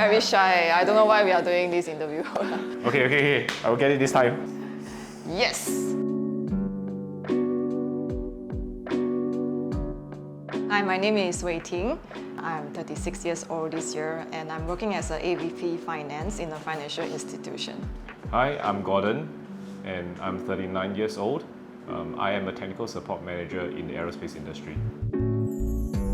very shy. I don't know why we are doing this interview. Okay. I will get it this time. Yes! Hi, my name is Wei Ting. I'm 36 years old this year and I'm working as an AVP Finance in a financial institution. Hi, I'm Gordon and I'm 39 years old. I am a technical support manager in the aerospace industry.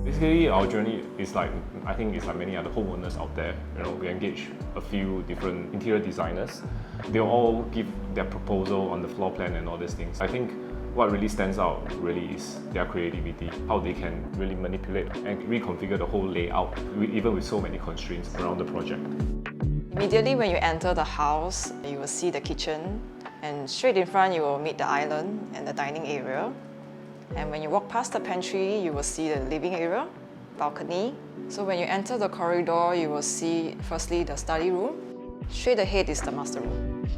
Basically, our journey is like, I think it's like many other homeowners out there. We engage a few different interior designers. They'll all give their proposal on the floor plan and all these things. I think what really stands out really is their creativity, how they can really manipulate and reconfigure the whole layout, even with so many constraints around the project. Immediately when you enter the house, you will see the kitchen, and straight in front you will meet the island and the dining area. And when you walk past the pantry, you will see the living area, balcony. So when you enter the corridor, you will see firstly the study room. Straight ahead is the master room.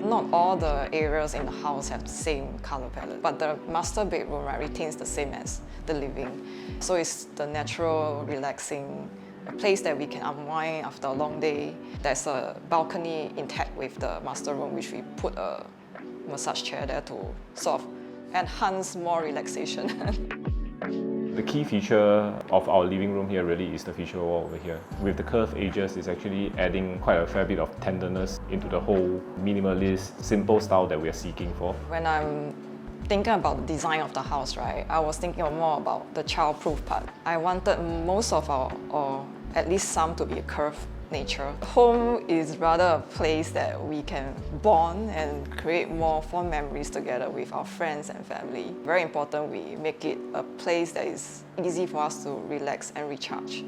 Not all the areas in the house have the same color palette, but the master bedroom retains the same as the living. So it's the natural, relaxing place that we can unwind after a long day. There's a balcony intact with the master room, which we put a massage chair there to sort of enhance more relaxation. The key feature of our living room here really is the feature wall over here. With the curved edges, it's actually adding quite a fair bit of tenderness into the whole minimalist, simple style that we are seeking for. When I'm thinking about the design of the house, right, I was thinking more about the child-proof part. I wanted most of our, or at least some, to be a curved nature. Home is rather a place that we can bond and create more fond memories together with our friends and family. Very important we make it a place that is easy for us to relax and recharge.